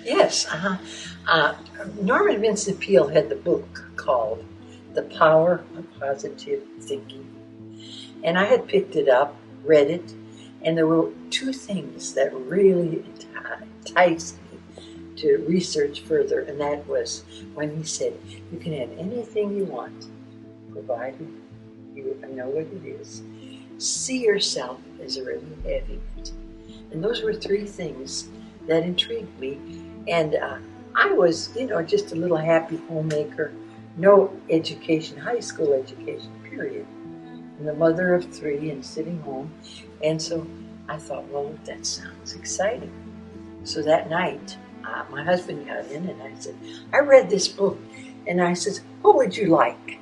Yes. Norman Vincent Peale had the book called The Power of Positive Thinking. And I had picked it up, read it, and there were two things that really enticed me to research further, and that was when he said, you can have anything you want, provided you know what it is. See yourself as really having it. And those were three things that intrigued me. And I was, just a little happy homemaker, no education, high school education, period. And the mother of three and sitting home. And so I thought, well, that sounds exciting. So that night, my husband got in and I said, I read this book. And I said, what would you like?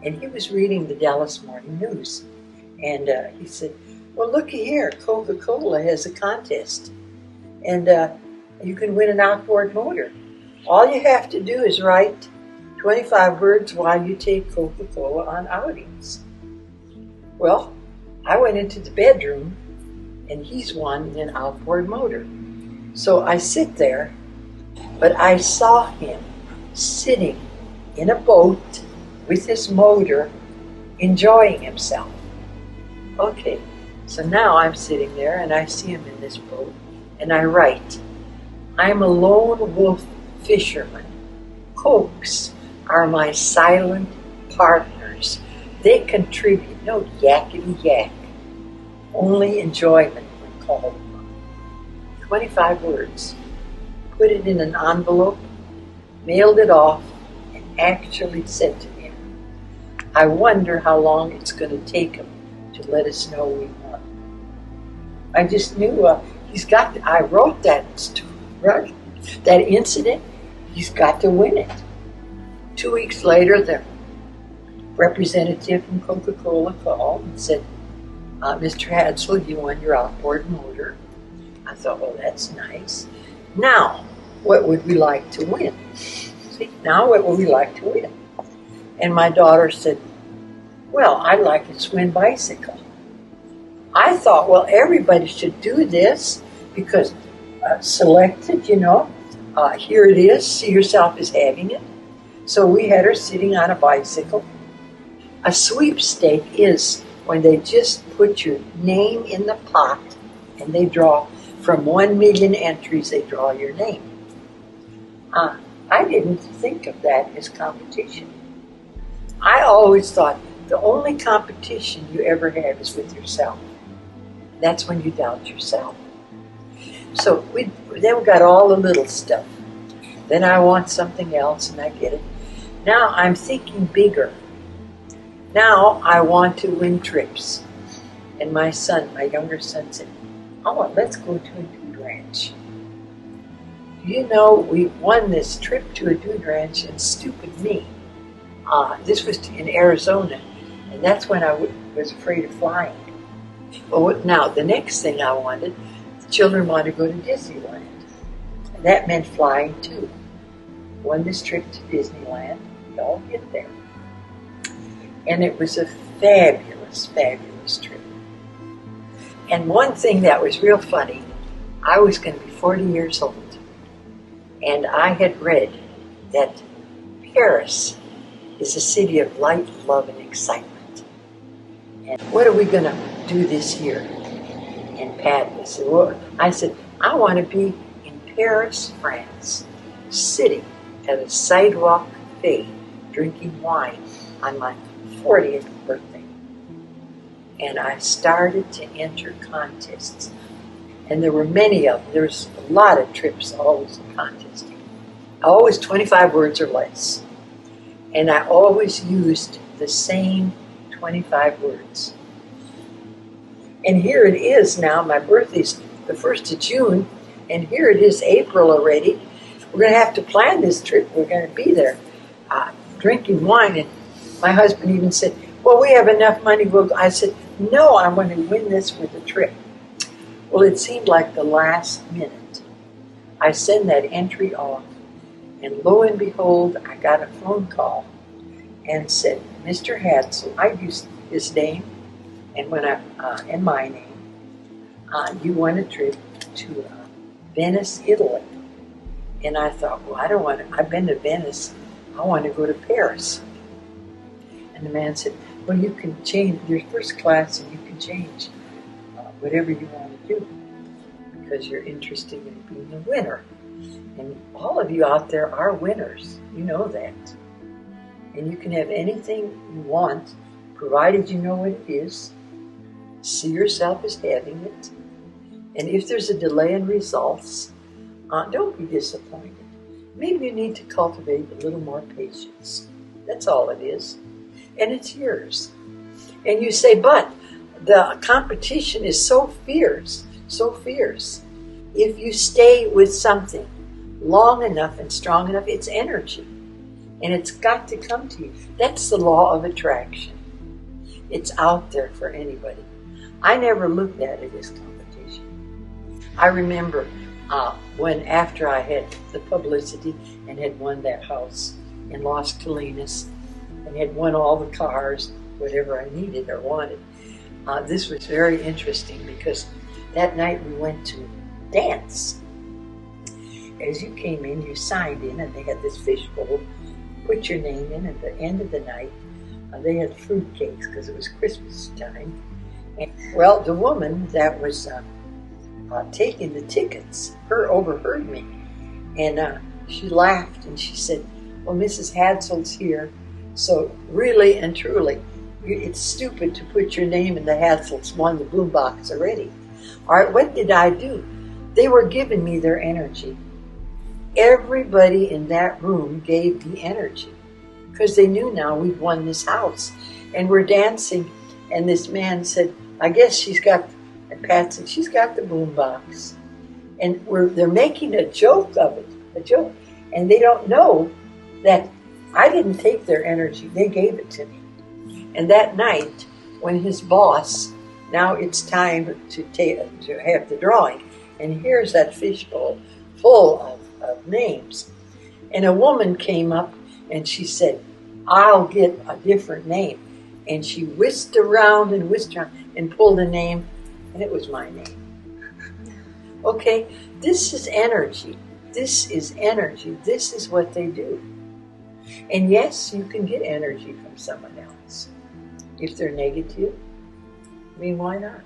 And he was reading the Dallas Morning News. And he said, well, looky here, Coca-Cola has a contest. And you can win an outboard motor. All you have to do is write 25 words while you take Coca-Cola on outings. Well, I went into the bedroom, and he's won an outboard motor. So I sit there, but I saw him sitting in a boat with his motor, enjoying himself. Okay, so now I'm sitting there, and I see him in this boat, and I write, I'm a lone wolf fisherman. Cokes are my silent partners. They contribute no yakety yak, only enjoyment when called upon. 25 words. Put it in an envelope, mailed it off, and actually said to him, I wonder how long it's going to take him to let us know we won. I just knew I wrote that story, right? That incident, he's got to win it. 2 weeks later, the representative from Coca-Cola called and said, Mr. Hadsel, you won your outboard motor. I thought, well, that's nice. Now, what would we like to win? Now what would we like to win? And my daughter said, well, I'd like a swing bicycle. I thought, well, everybody should do this because selected, here it is, see yourself as having it. So we had her sitting on a bicycle. A sweepstake is when they just put your name in the pot and they draw from 1 million entries, they draw your name. I didn't think of that as competition. I always thought the only competition you ever have is with yourself. That's when you doubt yourself. So then we got all the little stuff. Then I want something else and I get it. Now I'm thinking bigger. Now I want to win trips. And my younger son said, oh, let's go to a dude ranch. You know, we won this trip to a dude ranch, and stupid me. This was in Arizona, and that's when I was afraid of flying. Well, now, the next thing I wanted, the children wanted to go to Disneyland. And that meant flying, too. Won this trip to Disneyland. We all get there. And it was a fabulous, fabulous trip. And one thing that was real funny, I was going to be 40 years old. And I had read that Paris is a city of light, love, and excitement. And what are we going to do this year? And Pat said, well, I said, I want to be in Paris, France, sitting at a sidewalk cafe, drinking wine on my 40th birthday. And I started to enter contests. And there were many of them. There was a lot of trips always in contesting. Always 25 words or less. And I always used the same 25 words. And here it is now. My birthday's the 1st of June. And here it is April already. We're going to have to plan this trip. We're going to be there drinking wine. And my husband even said, well, we have enough money. I said, no, I want to win this for the trip. Well, it seemed like the last minute. I sent that entry off, and lo and behold, I got a phone call and said, Mr. Hadsel, I used his name and my name. You won a trip to Venice, Italy. And I thought, well, I don't want to, I've been to Venice, I want to go to Paris. And the man said, well, you can change your first class and you can change whatever you want to do because you're interested in being a winner. And all of you out there are winners. You know that. And you can have anything you want, provided you know what it is. See yourself as having it. And if there's a delay in results, don't be disappointed. Maybe you need to cultivate a little more patience. That's all it is. And it's yours. And you say, but the competition is so fierce, so fierce. If you stay with something long enough and strong enough, it's energy. And it's got to come to you. That's the law of attraction. It's out there for anybody. I never looked at it as competition. I remember when after I had the publicity and had won that house in Las Colinas and had won all the cars, whatever I needed or wanted, this was very interesting because that night we went to dance. As you came in, you signed in, and they had this fishbowl. Put your name in. At the end of the night, they had fruit cakes because it was Christmas time. And, well, the woman that was taking the tickets, overheard me, and she laughed and she said, "Well, Mrs. Hadsel's here, so really and truly, it's stupid to put your name in the Hadsels won the boombox already." All right, what did I do? They were giving me their energy. Everybody in that room gave the energy because they knew now we'd won this house. And we're dancing, and this man said, I guess she's got, and Pat said, she's got the boombox. And they're making a joke of it, a joke. And they don't know that I didn't take their energy, they gave it to me. And that night, when his boss, now it's time to have the drawing, and here's that fishbowl full of names. And a woman came up and she said, I'll get a different name. And she whisked around and pulled a name, and it was my name. Okay, this is energy. This is energy. This is what they do. And yes, you can get energy from someone else. If they're negative, I mean, why not?